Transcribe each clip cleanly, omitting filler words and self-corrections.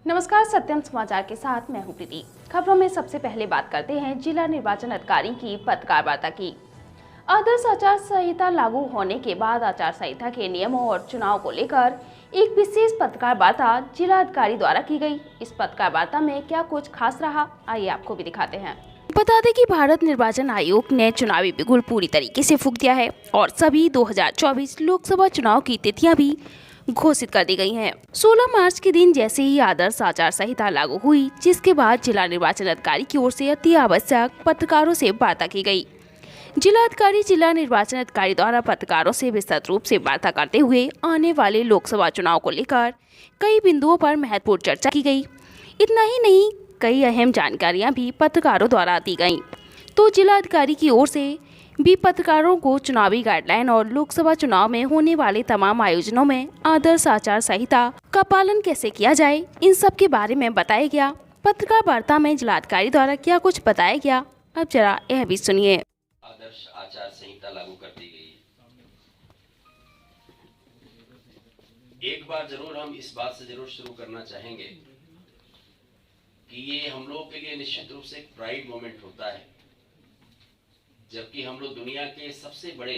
नमस्कार, सत्यम समाचार के साथ मैं हूं प्रीति। खबरों में सबसे पहले बात करते हैं जिला निर्वाचन अधिकारी की पत्रकार वार्ता की। आदर्श आचार संहिता लागू होने के बाद आचार संहिता के नियमों और चुनाव को लेकर एक विशेष पत्रकार वार्ता जिला अधिकारी द्वारा की गई। इस पत्रकार वार्ता में क्या कुछ खास रहा, आइए आपको भी दिखाते हैं। बता दें कि भारत निर्वाचन आयोग ने चुनावी बिगुल पूरी तरीके से फूंक दिया है और सभी 2024 लोकसभा चुनाव की तिथियां भी घोषित कर दी गई हैं। 16 मार्च के दिन जैसे ही आदर्श आचार संहिता लागू हुई, जिसके बाद जिला निर्वाचन अधिकारी की ओर से अति आवश्यक पत्रकारों से वार्ता की गई। जिला निर्वाचन अधिकारी द्वारा पत्रकारों से विस्तृत रूप से वार्ता करते हुए आने वाले लोकसभा चुनाव को लेकर कई बिंदुओं पर महत्वपूर्ण चर्चा की गई। इतना ही नहीं, कई अहम जानकारियां भी पत्रकारों द्वारा दी गईं। तो जिला अधिकारी की ओर से भी पत्रकारों को चुनावी गाइडलाइन और लोकसभा चुनाव में होने वाले तमाम आयोजनों में आदर्श आचार संहिता का पालन कैसे किया जाए, इन सब के बारे में बताया गया। पत्रकार वार्ता में जिलाधिकारी द्वारा क्या कुछ बताया गया, अब जरा यह भी सुनिए। आदर्श आचार संहिता लागू कर दी गई है। एक बार जरूर हम इस बात से जरूर शुरू करना चाहेंगे कि ये हम लोग के लिए निश्चित रूप से एक प्राइड मोमेंट होता है, जबकि हम लोग दुनिया के सबसे बड़े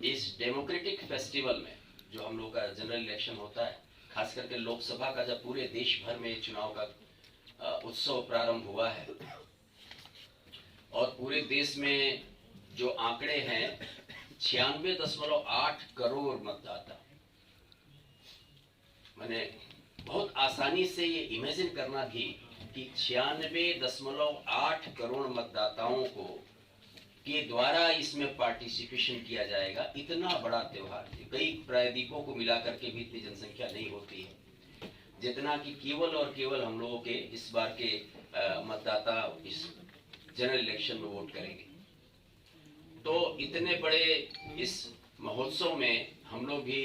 इस डेमोक्रेटिक फेस्टिवल में जो हम लोग का जनरल इलेक्शन होता है, खास करके लोकसभा का जब पूरे देश भर में चुनाव का उत्सव प्रारंभ हुआ है और पूरे देश में जो आंकड़े हैं 96.8 करोड़ मतदाता, मैंने बहुत आसानी से ये इमेजिन करना भी कि 96.8 करोड़ मतदाताओं को के द्वारा इसमें पार्टिसिपेशन किया जाएगा। इतना बड़ा त्योहार, कई प्रायद्वीपों को मिलाकर के भी इतनी जनसंख्या नहीं होती है जितना कि केवल और केवल हम लोगों के इस बार के मतदाता इस जनरल इलेक्शन में वोट करेंगे। तो इतने बड़े इस महोत्सव में हम लोग भी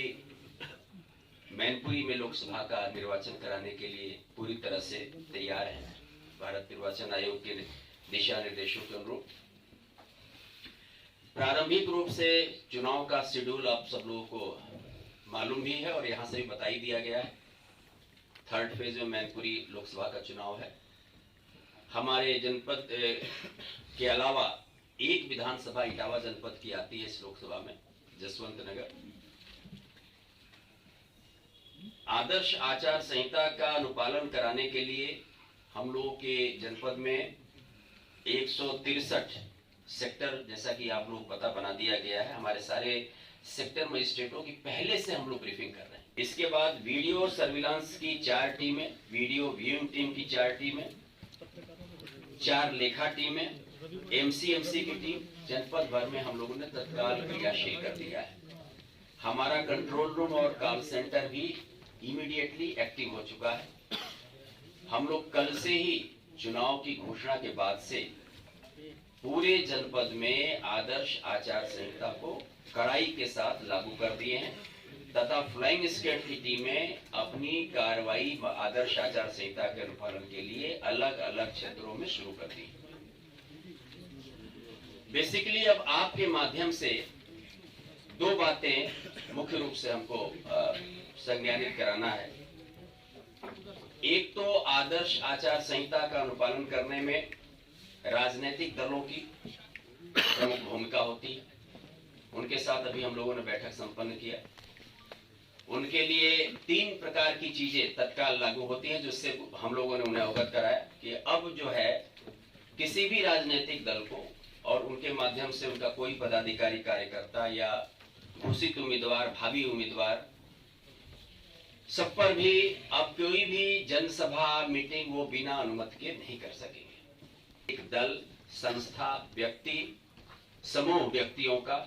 मैनपुरी में लोकसभा का निर्वाचन कराने के लिए पूरी तरह से तैयार हैं। भारत निर्वाचन आयोग के दिशा निर्देशों के अनुरूप प्रारंभिक रूप से चुनाव का शेड्यूल आप सब लोगों को मालूम भी है और यहाँ से भी बता ही दिया गया है। थर्ड फेज में मैनपुरी लोकसभा का चुनाव है। हमारे जनपद के अलावा एक विधानसभा इटावा जनपद की आती है इस लोकसभा में, जसवंत नगर। आदर्श आचार संहिता का अनुपालन कराने के लिए हम लोगों के जनपद में 163 सेक्टर, जैसा कि आप लोग पता बना दिया गया है। हमारे सारे सेक्टर मजिस्ट्रेटों की पहले से हम लोग ब्रीफिंग कर रहे हैं। इसके बाद वीडियो और सर्विलांस की 4 टीमें, वीडियो व्यूइंग टीम की 4 टीमें, 4 लेखा टीमें, एमसीएमसी की टीम, जनपद भर में हम लोगों ने तत्काल क्रियाशील कर दिया है। हमारा कंट्रोल रूम और कॉल सेंटर भी इमीडिएटली एक्टिव हो चुका है। हम लोग कल से ही चुनाव की घोषणा के बाद से पूरे जनपद में आदर्श आचार संहिता को कड़ाई के साथ लागू कर दिए हैं तथा फ्लाइंग स्क्वाड की टीमें अपनी कार्रवाई आदर्श आचार संहिता के अनुपालन के लिए अलग अलग क्षेत्रों में शुरू कर दी। बेसिकली अब आपके माध्यम से 2 बातें मुख्य रूप से हमको संज्ञानित कराना है। एक तो आदर्श आचार संहिता का अनुपालन करने में राजनीतिक दलों की प्रमुख भूमिका होती है। उनके साथ अभी हम लोगों ने बैठक संपन्न किया। उनके लिए 3 प्रकार की चीजें तत्काल लागू होती हैं, जिससे हम लोगों ने उन्हें अवगत कराया कि अब जो है किसी भी राजनीतिक दल को और उनके माध्यम से उनका कोई पदाधिकारी, कार्यकर्ता या घोषित उम्मीदवार, भावी उम्मीदवार, सब पर भी अब कोई भी जनसभा, मीटिंग वो बिना अनुमति के नहीं कर सकेंगे। एक दल, संस्था, व्यक्ति, समूह व्यक्तियों का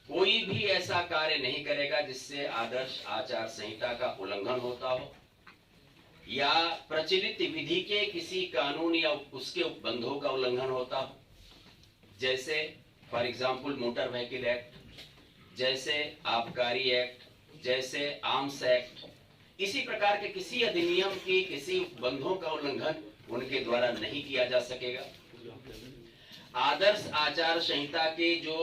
कोई भी ऐसा कार्य नहीं करेगा जिससे आदर्श आचार संहिता का उल्लंघन होता हो या प्रचलित विधि के किसी कानून या उसके उपबंधों का उल्लंघन होता हो, जैसे for example motor vehicle act, जैसे आबकारी एक्ट, जैसे आर्म्स एक्ट। इसी प्रकार के किसी अधिनियम की किसी उपबंधों का उल्लंघन उनके द्वारा नहीं किया जा सकेगा। आदर्श आचार संहिता के जो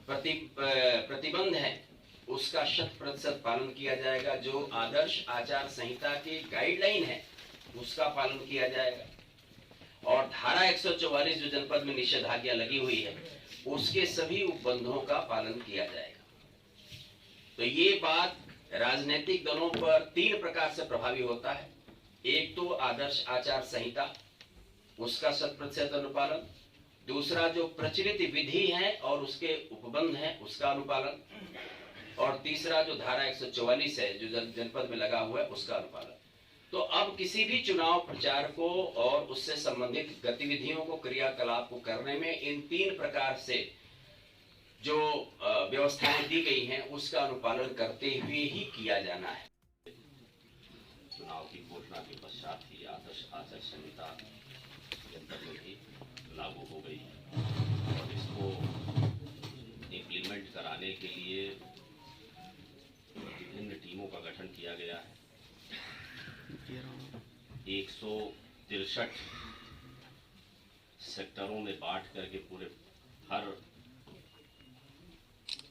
प्रतिबंध हैं उसका 100% पालन किया जाएगा। जो आदर्श आचार संहिता की गाइडलाइन है उसका पालन किया जाएगा। और धारा 144 जो जनपद में निषेधाज्ञा लगी हुई है उसके सभी उपबंधों का पालन किया जाएगा। तो ये बात राजनीतिक दलों पर 3 प्रकार से प्रभावी होता है। एक तो आदर्श आचार संहिता उसका 100% अनुपालन, दूसरा जो प्रचलित विधि है और उसके उपबंध हैं उसका अनुपालन, और तीसरा जो धारा 144 है जो जनपद में लगा हुआ है उसका अनुपालन। तो अब किसी भी चुनाव प्रचार को और उससे संबंधित गतिविधियों को, क्रियाकलाप को करने में इन 3 प्रकार से जो व्यवस्थाएं दी गई हैं उसका अनुपालन करते हुए ही किया जाना है। चुनाव की घोषणा के पश्चात ही आदर्श आचार संहिता जनपद में भी लागू हो गई और इसको इम्प्लीमेंट कराने के लिए विभिन्न टीमों का गठन किया गया है। 163 सेक्टरों में बांट करके पूरे हर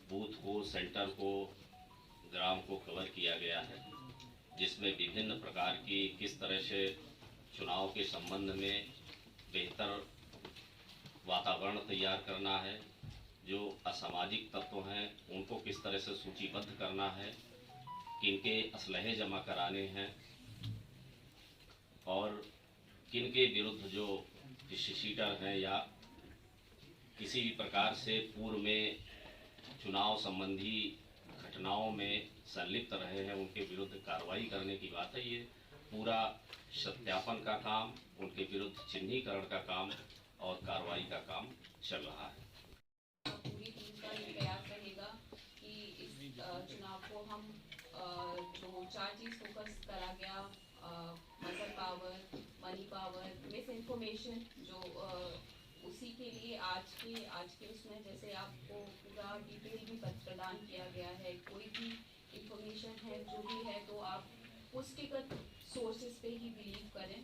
बूथ को, सेंटर को, ग्राम को कवर किया गया है, जिसमें विभिन्न प्रकार की किस तरह से चुनाव के संबंध में बेहतर वातावरण तैयार करना है, जो असामाजिक तत्व हैं उनको किस तरह से सूचीबद्ध करना है, किनके असलहे जमा कराने हैं और किनके विरुद्ध जो शीटर हैं या किसी भी प्रकार से पूर्व में चुनाव संबंधी घटनाओं में संलिप्त रहे हैं उनके विरुद्ध कार्रवाई करने की बात है। ये पूरा सत्यापन का काम, उनके विरुद्ध चिन्हीकरण का काम और कार्रवाई का काम चल रहा है। पूरी टीम का ये प्रयास रहेगा कि इस चुनाव को हम जो 4 चीज फोकस करा गया, muscle power, money power, miss information, जो उसी के लिए आज के उसमें जैसे आपको पूरा डिटेल भी प्रदान किया गया है। कोई भी इंफॉर्मेशन है जो भी है तो आप पुष्टिगत सोर्सेज पे ही बिलीव करें।